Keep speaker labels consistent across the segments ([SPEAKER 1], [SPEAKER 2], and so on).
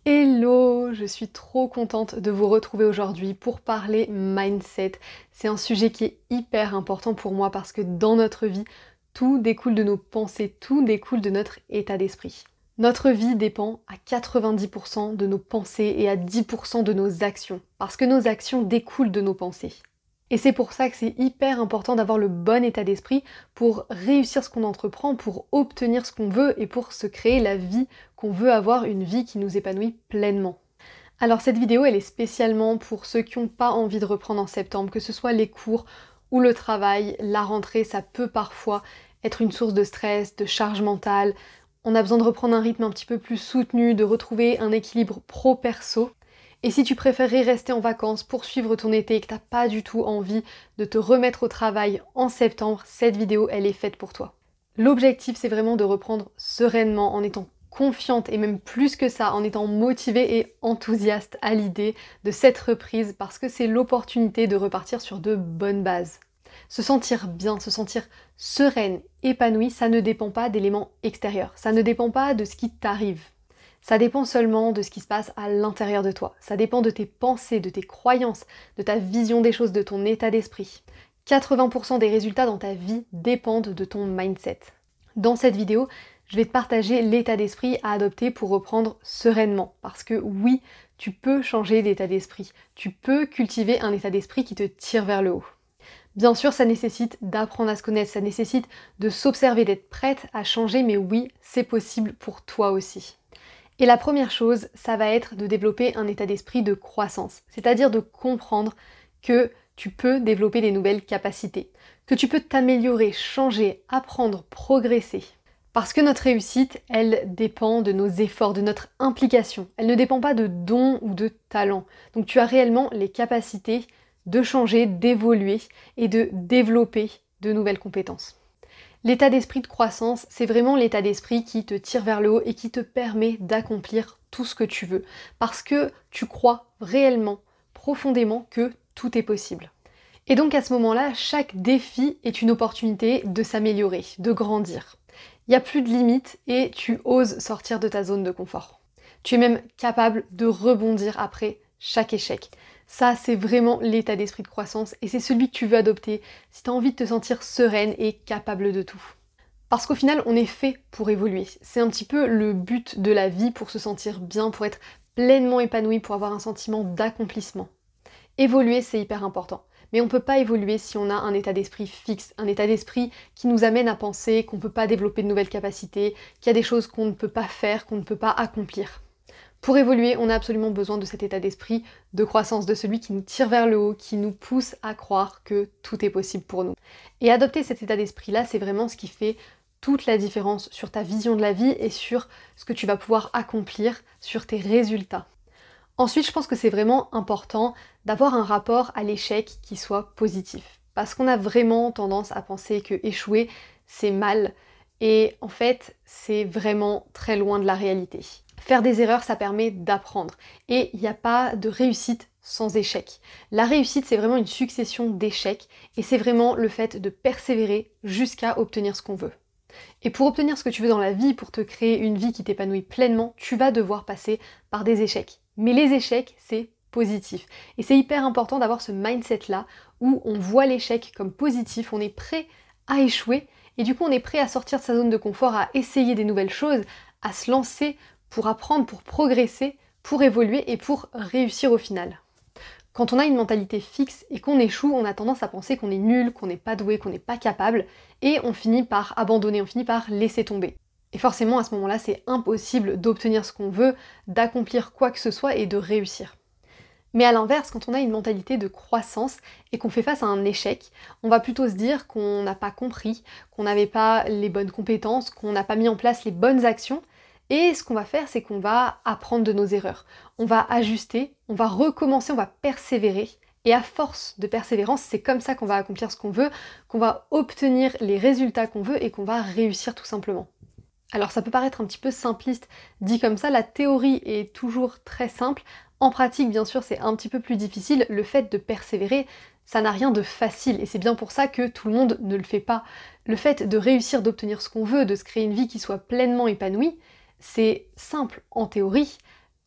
[SPEAKER 1] Hello, je suis trop contente de vous retrouver aujourd'hui pour parler mindset. C'est un sujet qui est hyper important pour moi parce que dans notre vie, tout découle de nos pensées, tout découle de notre état d'esprit. Notre vie dépend à 90% de nos pensées et à 10% de nos actions, parce que nos actions découlent de nos pensées. Et c'est pour ça que c'est hyper important d'avoir le bon état d'esprit pour réussir ce qu'on entreprend, pour obtenir ce qu'on veut et pour se créer la vie qu'on veut avoir, une vie qui nous épanouit pleinement. Alors cette vidéo, elle est spécialement pour ceux qui n'ont pas envie de reprendre en septembre, que ce soit les cours ou le travail, la rentrée, ça peut parfois être une source de stress, de charge mentale. On a besoin de reprendre un rythme un petit peu plus soutenu, de retrouver un équilibre pro-perso. Et si tu préférerais rester en vacances, poursuivre ton été et que t'as pas du tout envie de te remettre au travail en septembre, cette vidéo, elle est faite pour toi. L'objectif, c'est vraiment de reprendre sereinement, en étant confiante et même plus que ça, en étant motivée et enthousiaste à l'idée de cette reprise parce que c'est l'opportunité de repartir sur de bonnes bases. Se sentir bien, se sentir sereine, épanouie, ça ne dépend pas d'éléments extérieurs, ça ne dépend pas de ce qui t'arrive. Ça dépend seulement de ce qui se passe à l'intérieur de toi. Ça dépend de tes pensées, de tes croyances, de ta vision des choses, de ton état d'esprit. 80% des résultats dans ta vie dépendent de ton mindset. Dans cette vidéo, je vais te partager l'état d'esprit à adopter pour reprendre sereinement. Parce que oui, tu peux changer d'état d'esprit. Tu peux cultiver un état d'esprit qui te tire vers le haut. Bien sûr, ça nécessite d'apprendre à se connaître, ça nécessite de s'observer, d'être prête à changer, mais oui, c'est possible pour toi aussi. Et la première chose, ça va être de développer un état d'esprit de croissance, c'est-à-dire de comprendre que tu peux développer des nouvelles capacités, que tu peux t'améliorer, changer, apprendre, progresser. Parce que notre réussite, elle dépend de nos efforts, de notre implication. Elle ne dépend pas de dons ou de talents. Donc tu as réellement les capacités de changer, d'évoluer et de développer de nouvelles compétences. L'état d'esprit de croissance, c'est vraiment l'état d'esprit qui te tire vers le haut et qui te permet d'accomplir tout ce que tu veux. Parce que tu crois réellement, profondément que tout est possible. Et donc à ce moment-là, chaque défi est une opportunité de s'améliorer, de grandir. Il n'y a plus de limites et tu oses sortir de ta zone de confort. Tu es même capable de rebondir après chaque échec. Ça, c'est vraiment l'état d'esprit de croissance et c'est celui que tu veux adopter si tu as envie de te sentir sereine et capable de tout. Parce qu'au final, on est fait pour évoluer. C'est un petit peu le but de la vie pour se sentir bien, pour être pleinement épanoui, pour avoir un sentiment d'accomplissement. Évoluer, c'est hyper important. Mais on ne peut pas évoluer si on a un état d'esprit fixe, un état d'esprit qui nous amène à penser qu'on ne peut pas développer de nouvelles capacités, qu'il y a des choses qu'on ne peut pas faire, qu'on ne peut pas accomplir. Pour évoluer, on a absolument besoin de cet état d'esprit de croissance, de celui qui nous tire vers le haut, qui nous pousse à croire que tout est possible pour nous. Et adopter cet état d'esprit-là, c'est vraiment ce qui fait toute la différence sur ta vision de la vie et sur ce que tu vas pouvoir accomplir, sur tes résultats. Ensuite, je pense que c'est vraiment important d'avoir un rapport à l'échec qui soit positif. Parce qu'on a vraiment tendance à penser que échouer, c'est mal. Et en fait, c'est vraiment très loin de la réalité. Faire des erreurs, ça permet d'apprendre. Et il n'y a pas de réussite sans échec. La réussite, c'est vraiment une succession d'échecs. Et c'est vraiment le fait de persévérer jusqu'à obtenir ce qu'on veut. Et pour obtenir ce que tu veux dans la vie, pour te créer une vie qui t'épanouit pleinement, tu vas devoir passer par des échecs. Mais les échecs, c'est positif. Et c'est hyper important d'avoir ce mindset-là où on voit l'échec comme positif, on est prêt à échouer et du coup on est prêt à sortir de sa zone de confort, à essayer des nouvelles choses, à se lancer pour apprendre, pour progresser, pour évoluer et pour réussir au final. Quand on a une mentalité fixe et qu'on échoue, on a tendance à penser qu'on est nul, qu'on n'est pas doué, qu'on n'est pas capable, et on finit par abandonner, on finit par laisser tomber. Et forcément, à ce moment-là, c'est impossible d'obtenir ce qu'on veut, d'accomplir quoi que ce soit et de réussir. Mais à l'inverse, quand on a une mentalité de croissance et qu'on fait face à un échec, on va plutôt se dire qu'on n'a pas compris, qu'on n'avait pas les bonnes compétences, qu'on n'a pas mis en place les bonnes actions. Et ce qu'on va faire, c'est qu'on va apprendre de nos erreurs. On va ajuster, on va recommencer, on va persévérer. Et à force de persévérance, c'est comme ça qu'on va accomplir ce qu'on veut, qu'on va obtenir les résultats qu'on veut et qu'on va réussir tout simplement. Alors ça peut paraître un petit peu simpliste dit comme ça, la théorie est toujours très simple. En pratique, bien sûr, c'est un petit peu plus difficile. Le fait de persévérer, ça n'a rien de facile et c'est bien pour ça que tout le monde ne le fait pas. Le fait de réussir, d'obtenir ce qu'on veut, de se créer une vie qui soit pleinement épanouie, c'est simple en théorie.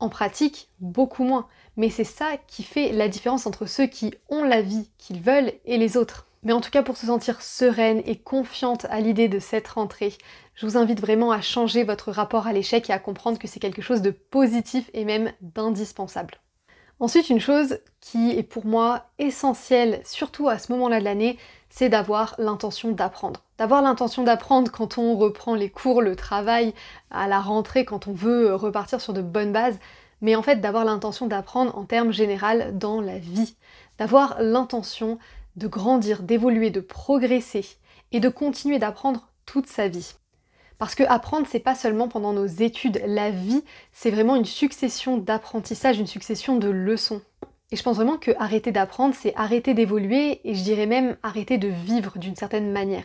[SPEAKER 1] En pratique, beaucoup moins. Mais c'est ça qui fait la différence entre ceux qui ont la vie qu'ils veulent et les autres. Mais en tout cas, pour se sentir sereine et confiante à l'idée de cette rentrée, je vous invite vraiment à changer votre rapport à l'échec et à comprendre que c'est quelque chose de positif et même d'indispensable. Ensuite, une chose qui est pour moi essentielle, surtout à ce moment-là de l'année, c'est d'avoir l'intention d'apprendre. D'avoir l'intention d'apprendre quand on reprend les cours, le travail, à la rentrée, quand on veut repartir sur de bonnes bases, mais en fait d'avoir l'intention d'apprendre en termes généraux dans la vie. D'avoir l'intention de grandir, d'évoluer, de progresser et de continuer d'apprendre toute sa vie. Parce que apprendre, c'est pas seulement pendant nos études. La vie, c'est vraiment une succession d'apprentissages, une succession de leçons. Et je pense vraiment que arrêter d'apprendre, c'est arrêter d'évoluer et je dirais même arrêter de vivre d'une certaine manière.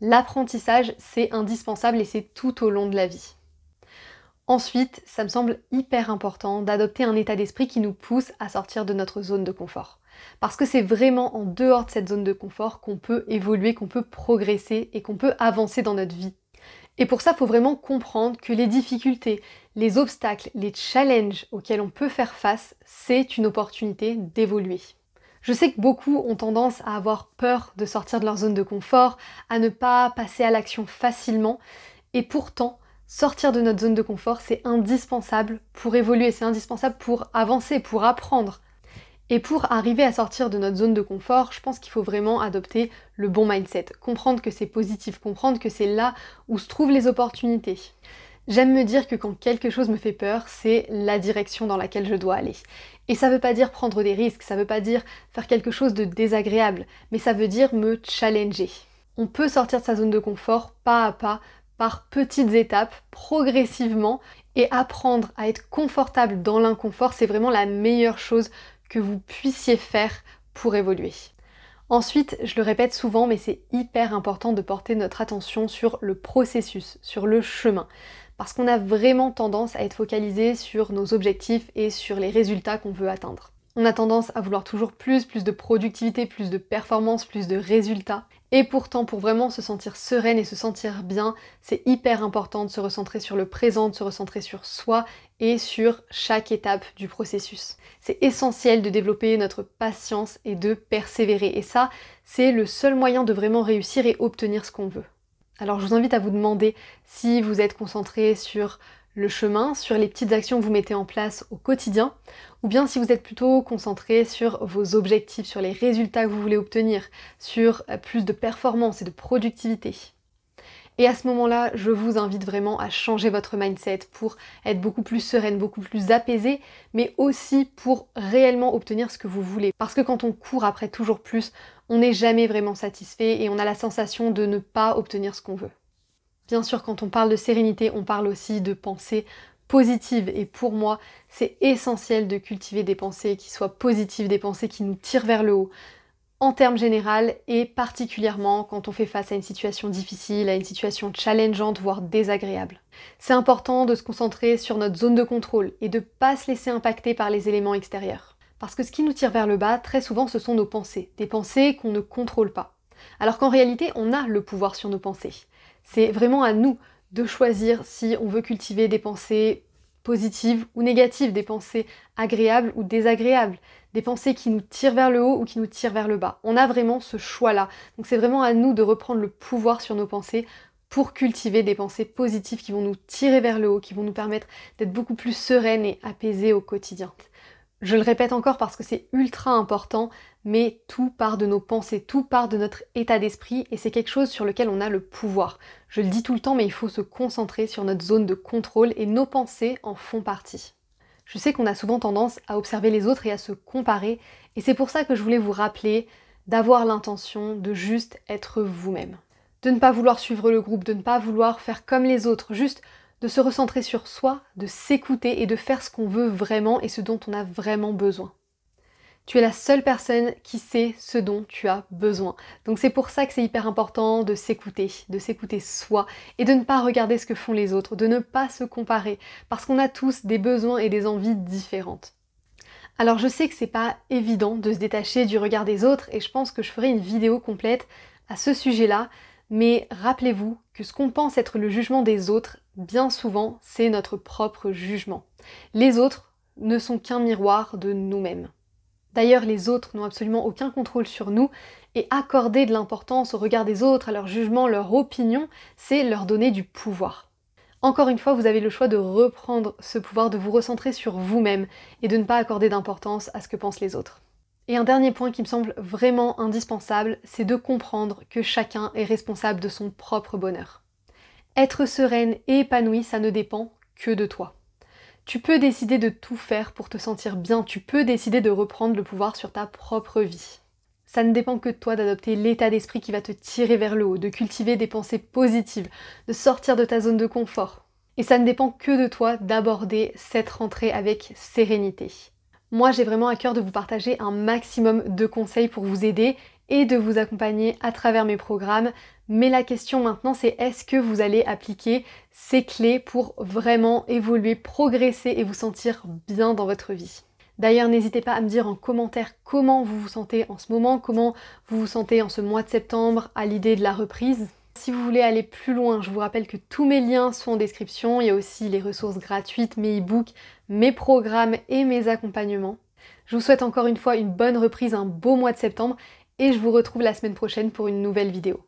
[SPEAKER 1] L'apprentissage, c'est indispensable et c'est tout au long de la vie. Ensuite, ça me semble hyper important d'adopter un état d'esprit qui nous pousse à sortir de notre zone de confort. Parce que c'est vraiment en dehors de cette zone de confort qu'on peut évoluer, qu'on peut progresser et qu'on peut avancer dans notre vie. Et pour ça, il faut vraiment comprendre que les difficultés, les obstacles, les challenges auxquels on peut faire face, c'est une opportunité d'évoluer. Je sais que beaucoup ont tendance à avoir peur de sortir de leur zone de confort, à ne pas passer à l'action facilement, et pourtant, sortir de notre zone de confort, c'est indispensable pour évoluer, c'est indispensable pour avancer, pour apprendre. Et pour arriver à sortir de notre zone de confort, je pense qu'il faut vraiment adopter le bon mindset, comprendre que c'est positif, comprendre que c'est là où se trouvent les opportunités. J'aime me dire que quand quelque chose me fait peur, c'est la direction dans laquelle je dois aller. Et ça veut pas dire prendre des risques, ça veut pas dire faire quelque chose de désagréable, mais ça veut dire me challenger. On peut sortir de sa zone de confort pas à pas, par petites étapes, progressivement, et apprendre à être confortable dans l'inconfort, c'est vraiment la meilleure chose que vous puissiez faire pour évoluer. Ensuite, je le répète souvent, mais c'est hyper important de porter notre attention sur le processus, sur le chemin. Parce qu'on a vraiment tendance à être focalisé sur nos objectifs et sur les résultats qu'on veut atteindre. On a tendance à vouloir toujours plus de productivité, plus de performance, plus de résultats. Et pourtant, pour vraiment se sentir sereine et se sentir bien, c'est hyper important de se recentrer sur le présent, de se recentrer sur soi et sur chaque étape du processus. C'est essentiel de développer notre patience et de persévérer. Et ça, c'est le seul moyen de vraiment réussir et obtenir ce qu'on veut. Alors je vous invite à vous demander si vous êtes concentré sur le chemin, sur les petites actions que vous mettez en place au quotidien, ou bien si vous êtes plutôt concentré sur vos objectifs, sur les résultats que vous voulez obtenir, sur plus de performance et de productivité. Et à ce moment-là, je vous invite vraiment à changer votre mindset pour être beaucoup plus sereine, beaucoup plus apaisée, mais aussi pour réellement obtenir ce que vous voulez. Parce que quand on court après toujours plus, on n'est jamais vraiment satisfait et on a la sensation de ne pas obtenir ce qu'on veut. Bien sûr, quand on parle de sérénité, on parle aussi de pensées positives. Et pour moi, c'est essentiel de cultiver des pensées qui soient positives, des pensées qui nous tirent vers le haut, en termes généraux et particulièrement quand on fait face à une situation difficile, à une situation challengeante, voire désagréable. C'est important de se concentrer sur notre zone de contrôle et de ne pas se laisser impacter par les éléments extérieurs. Parce que ce qui nous tire vers le bas, très souvent, ce sont nos pensées. Des pensées qu'on ne contrôle pas. Alors qu'en réalité, on a le pouvoir sur nos pensées. C'est vraiment à nous de choisir si on veut cultiver des pensées positives ou négatives, des pensées agréables ou désagréables, des pensées qui nous tirent vers le haut ou qui nous tirent vers le bas. On a vraiment ce choix-là. Donc c'est vraiment à nous de reprendre le pouvoir sur nos pensées pour cultiver des pensées positives qui vont nous tirer vers le haut, qui vont nous permettre d'être beaucoup plus sereines et apaisées au quotidien. Je le répète encore parce que c'est ultra important, mais tout part de nos pensées, tout part de notre état d'esprit et c'est quelque chose sur lequel on a le pouvoir. Je le dis tout le temps, mais il faut se concentrer sur notre zone de contrôle et nos pensées en font partie. Je sais qu'on a souvent tendance à observer les autres et à se comparer et c'est pour ça que je voulais vous rappeler d'avoir l'intention de juste être vous-même. De ne pas vouloir suivre le groupe, de ne pas vouloir faire comme les autres, juste de se recentrer sur soi, de s'écouter et de faire ce qu'on veut vraiment et ce dont on a vraiment besoin. Tu es la seule personne qui sait ce dont tu as besoin. Donc c'est pour ça que c'est hyper important de s'écouter soi et de ne pas regarder ce que font les autres, de ne pas se comparer, parce qu'on a tous des besoins et des envies différentes. Alors je sais que c'est pas évident de se détacher du regard des autres et je pense que je ferai une vidéo complète à ce sujet-là, mais rappelez-vous que ce qu'on pense être le jugement des autres, bien souvent, c'est notre propre jugement. Les autres ne sont qu'un miroir de nous-mêmes. D'ailleurs, les autres n'ont absolument aucun contrôle sur nous et accorder de l'importance au regard des autres, à leur jugement, leur opinion, c'est leur donner du pouvoir. Encore une fois, vous avez le choix de reprendre ce pouvoir, de vous recentrer sur vous-même et de ne pas accorder d'importance à ce que pensent les autres. Et un dernier point qui me semble vraiment indispensable, c'est de comprendre que chacun est responsable de son propre bonheur. Être sereine et épanouie, ça ne dépend que de toi. Tu peux décider de tout faire pour te sentir bien, tu peux décider de reprendre le pouvoir sur ta propre vie. Ça ne dépend que de toi d'adopter l'état d'esprit qui va te tirer vers le haut, de cultiver des pensées positives, de sortir de ta zone de confort. Et ça ne dépend que de toi d'aborder cette rentrée avec sérénité. Moi, j'ai vraiment à cœur de vous partager un maximum de conseils pour vous aider et de vous accompagner à travers mes programmes. Mais la question maintenant, c'est est-ce que vous allez appliquer ces clés pour vraiment évoluer, progresser et vous sentir bien dans votre vie? D'ailleurs, n'hésitez pas à me dire en commentaire comment vous vous sentez en ce moment, comment vous vous sentez en ce mois de septembre à l'idée de la reprise. Si vous voulez aller plus loin, je vous rappelle que tous mes liens sont en description. Il y a aussi les ressources gratuites, mes e-books, mes programmes et mes accompagnements. Je vous souhaite encore une fois une bonne reprise, un beau mois de septembre et je vous retrouve la semaine prochaine pour une nouvelle vidéo.